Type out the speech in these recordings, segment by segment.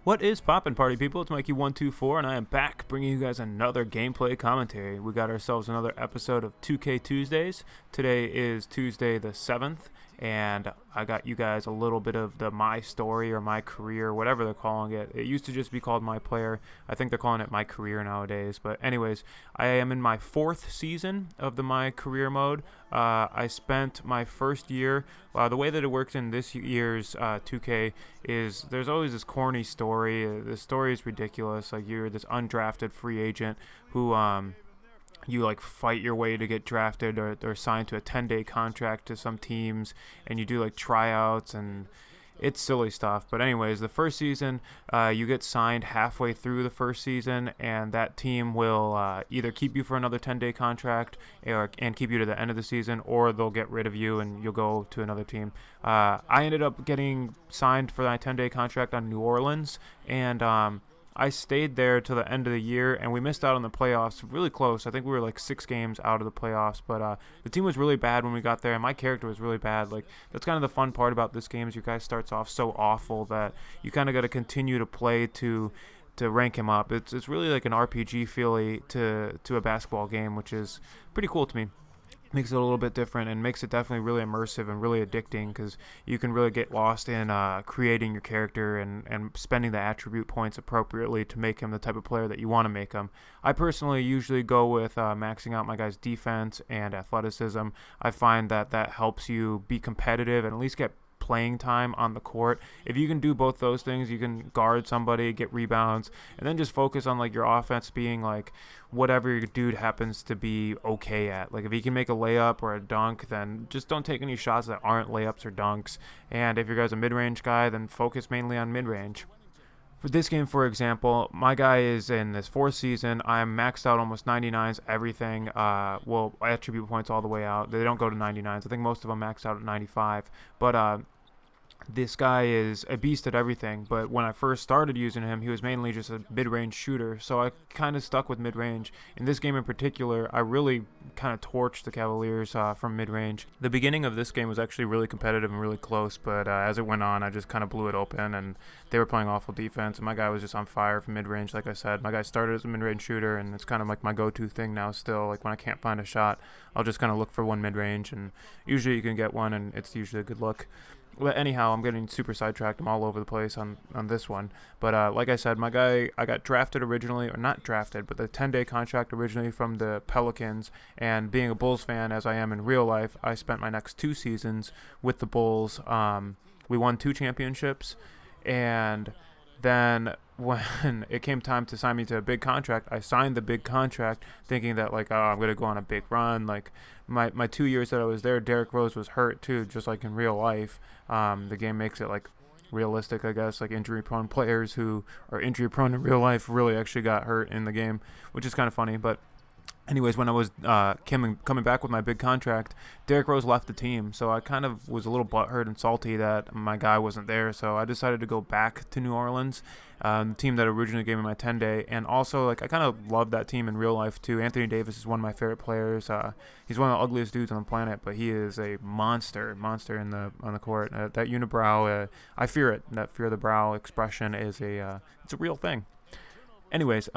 What is poppin', party people? It's Mikey124, and I am back bringing you guys another gameplay commentary. We got ourselves another episode of 2K Tuesdays. Today is Tuesday the 7th, and I got you guys a little bit of the My Story or My Career, whatever they're calling it. It used to just be called My Player. I think they're calling it My Career nowadays. But anyways, I am in my 4th season of the My Career mode. I spent my first year, the way that it works in this year's 2K is there's always this corny story. The story is ridiculous. Like, you're this undrafted free agent who you like fight your way to get drafted or signed to a 10-day contract to some teams, and you do like tryouts, and it's silly stuff. But anyways, the first season, you get signed halfway through the first season, and that team will either keep you for another 10-day contract and keep you to the end of the season, or they'll get rid of you and you'll go to another team. I ended up getting signed for that 10-day contract on New Orleans, and I stayed there till the end of the year, and we missed out on the playoffs really close. I think we were like 6 games out of the playoffs, but the team was really bad when we got there, and my character was really bad. Like, that's kind of the fun part about this game is your guy starts off so awful that you kind of got to continue to play to rank him up. It's really like an RPG feely to a basketball game, which is pretty cool to me. Makes it a little bit different and makes it definitely really immersive and really addicting, because you can really get lost in creating your character and spending the attribute points appropriately to make him the type of player that you want to make him. I personally usually go with maxing out my guy's defense and athleticism. I find that helps you be competitive and at least get playing time on the court. If you can do both those things, you can guard somebody, get rebounds, and then just focus on like your offense being like whatever your dude happens to be okay at. Like, if he can make a layup or a dunk, then just don't take any shots that aren't layups or dunks. And if your guy's a mid-range guy, then focus mainly on mid-range. For this game, for example, my guy is in this 4th season. I'm maxed out almost 99s, everything. Attribute points all the way out. They don't go to 99s. I think most of them max out at 95. But this guy is a beast at everything, but when I first started using him, he was mainly just a mid-range shooter, so I kind of stuck with mid-range. In this game in particular, I really kind of torched the Cavaliers from mid-range. The beginning of this game was actually really competitive and really close, but as it went on, I just kind of blew it open, and they were playing awful defense, and my guy was just on fire from mid-range. Like I said, my guy started as a mid-range shooter, and it's kind of like my go-to thing now still. Like, when I can't find a shot, I'll just kind of look for one mid-range, and usually you can get one, and it's usually a good look. But anyhow, I'm getting super sidetracked. I'm all over the place on this one. But like I said, my guy, I got drafted originally, or not drafted, but the 10-day contract originally from the Pelicans. And being a Bulls fan, as I am in real life, I spent my next 2 seasons with the Bulls. We won 2 championships, and then when it came time to sign me to a big contract, I signed the big contract thinking that, like, oh, I'm going to go on a big run. Like, my 2 years that I was there, Derrick Rose was hurt too, just like in real life. The game makes it, like, realistic, I guess. Like, injury-prone players who are injury-prone in real life really actually got hurt in the game, which is kind of funny. But anyways, when I was coming back with my big contract, Derrick Rose left the team, so I kind of was a little butthurt and salty that my guy wasn't there, so I decided to go back to New Orleans, the team that originally gave me my 10-day, and also, like, I kind of love that team in real life, too. Anthony Davis is one of my favorite players. He's one of the ugliest dudes on the planet, but he is a monster on the court. That unibrow, I fear it. That fear of the brow expression is it's a real thing. Anyways,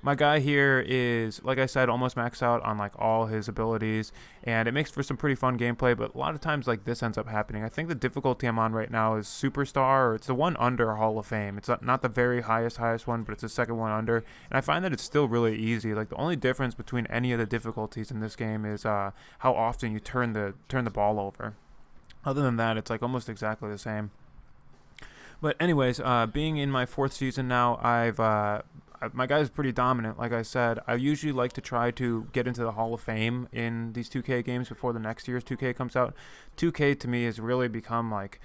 my guy here is, like I said, almost maxed out on like all his abilities, and it makes for some pretty fun gameplay, but a lot of times like this ends up happening. I think the difficulty I'm on right now is Superstar, or it's the one under Hall of Fame. It's not the very highest one, but it's the second one under, and I find that it's still really easy. Like, the only difference between any of the difficulties in this game is how often you turn the ball over. Other than that, it's like almost exactly the same. But anyways, being in my 4th season now, my guy's pretty dominant. Like I said, I usually like to try to get into the Hall of Fame in these 2K games before the next year's 2K comes out. 2K to me has really become like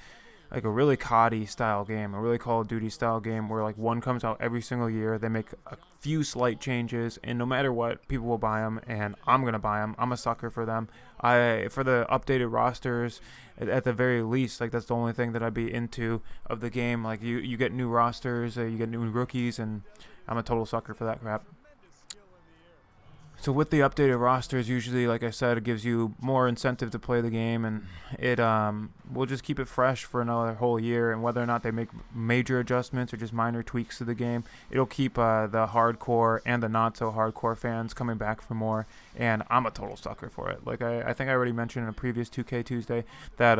a really COD style game, a really Call of Duty style game where like one comes out every single year. They make a few slight changes, and no matter what, people will buy them, and I'm going to buy them. I'm a sucker for them. For the updated rosters, at the very least, like, that's the only thing that I'd be into of the game. Like, you get new rosters, you get new rookies, and I'm a total sucker for that crap. So with the updated rosters, usually, like I said, it gives you more incentive to play the game, and it will just keep it fresh for another whole year. And whether or not they make major adjustments or just minor tweaks to the game, it'll keep the hardcore and the not so hardcore fans coming back for more. And I'm a total sucker for it. Like I think I already mentioned in a previous 2K Tuesday that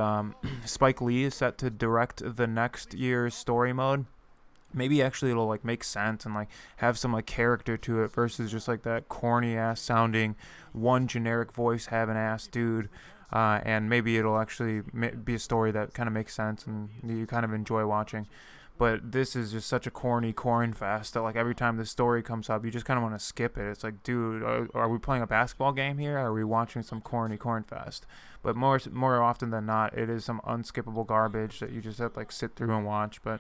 Spike Lee is set to direct the next year's story mode. Maybe actually it'll like make sense and like have some like character to it versus just like that corny ass sounding one generic voice having ass dude. And maybe it'll actually be a story that kind of makes sense and you kind of enjoy watching. But this is just such a corny corn fest that like every time the story comes up, you just kind of want to skip it. It's like, dude, are we playing a basketball game here? Or are we watching some corny corn fest? But more often than not, it is some unskippable garbage that you just have to like sit through and watch. But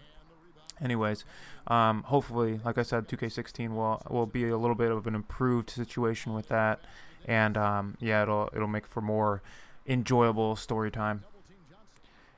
anyways, hopefully, like I said, 2K16 will be a little bit of an improved situation with that, and yeah, it'll make for more enjoyable story time.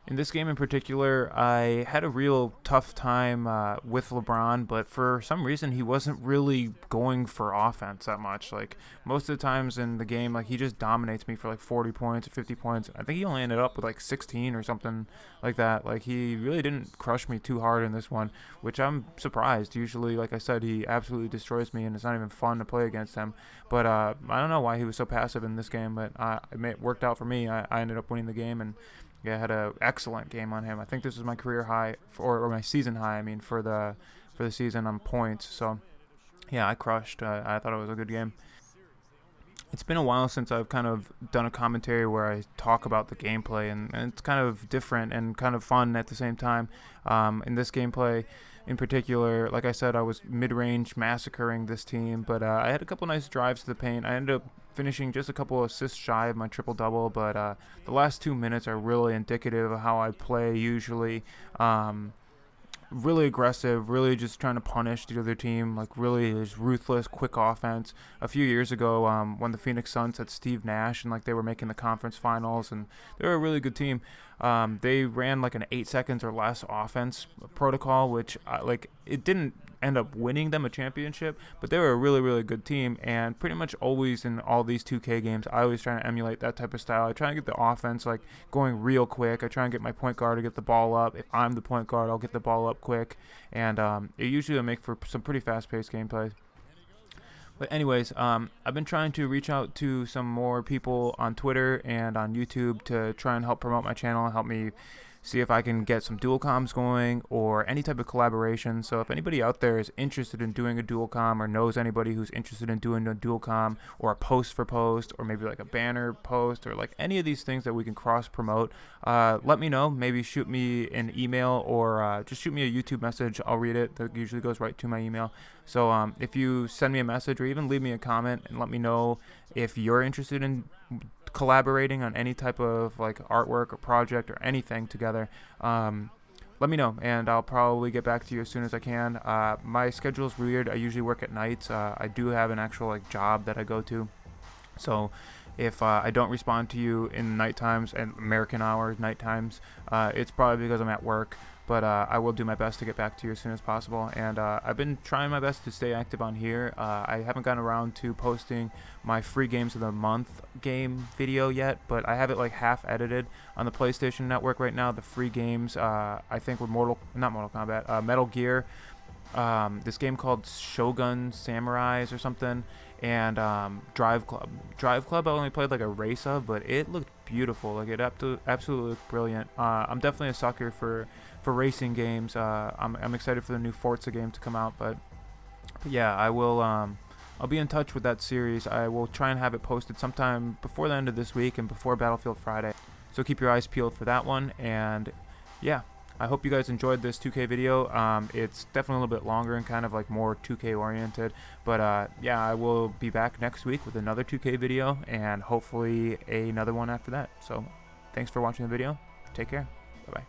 In this game in particular, I had a real tough time with LeBron, but for some reason he wasn't really going for offense that much. Like most of the times in the game, like he just dominates me for like 40 points or 50 points. I think he only ended up with like 16 or something like that. Like he really didn't crush me too hard in this one, which I'm surprised. Usually, like I said, he absolutely destroys me, and it's not even fun to play against him. But I don't know why he was so passive in this game, but it worked out for me. I ended up winning the game, and yeah, I had an excellent game on him. I think this is my career high, or my season high, I mean, for the season on points. So, yeah, I crushed. I thought it was a good game. It's been a while since I've kind of done a commentary where I talk about the gameplay, and it's kind of different and kind of fun at the same time. In this gameplay in particular, like I said, I was mid-range massacring this team, but I had a couple nice drives to the paint. I ended up finishing just a couple of assists shy of my triple-double, but the last 2 minutes are really indicative of how I play usually. Really aggressive, really just trying to punish the other team, like really just ruthless, quick offense. A few years ago, when the Phoenix Suns had Steve Nash and like they were making the conference finals, and they were a really good team. They ran like an 8 seconds or less offense protocol, which like it didn't end up winning them a championship, but they were a really, really good team. And pretty much always in all these 2K games, I always try to emulate that type of style. I try and get the offense like going real quick. I try and get my point guard to get the ball up. If I'm the point guard, I'll get the ball up quick, and it usually will make for some pretty fast-paced gameplay. But anyways, I've been trying to reach out to some more people on Twitter and on YouTube to try and help promote my channel, help me see if I can get some dual comms going or any type of collaboration. So if anybody out there is interested in doing a dual comm or knows anybody who's interested in doing a dual comm or a post for post or maybe like a banner post or like any of these things that we can cross promote, let me know. Maybe shoot me an email or just shoot me a YouTube message. I'll read it. That usually goes right to my email. So if you send me a message or even leave me a comment and let me know if you're interested in collaborating on any type of like artwork or project or anything together, let me know and I'll probably get back to you as soon as I can. My schedule is weird. I usually work at nights. I do have an actual like job that I go to, so if I don't respond to you in night times and American hours, night times, it's probably because I'm at work. But I will do my best to get back to you as soon as possible. And I've been trying my best to stay active on here. I haven't gotten around to posting my free games of the month game video yet, but I have it like half edited on the PlayStation Network right now. The free games, I think were Metal Gear, this game called Shogun Samurais or something, and Drive Club. Drive Club I only played like a race of, but it looked beautiful. Like it absolutely looked brilliant. I'm definitely a sucker for racing games. I'm excited for the new Forza game to come out, but yeah, I will I'll be in touch with that series. I will try and have it posted sometime before the end of this week and before Battlefield Friday, so keep your eyes peeled for that one. And yeah, I hope you guys enjoyed this 2K video. It's definitely a little bit longer and kind of like more 2K oriented, but yeah, I will be back next week with another 2K video and hopefully another one after that. So thanks for watching the video. Take care. Bye bye.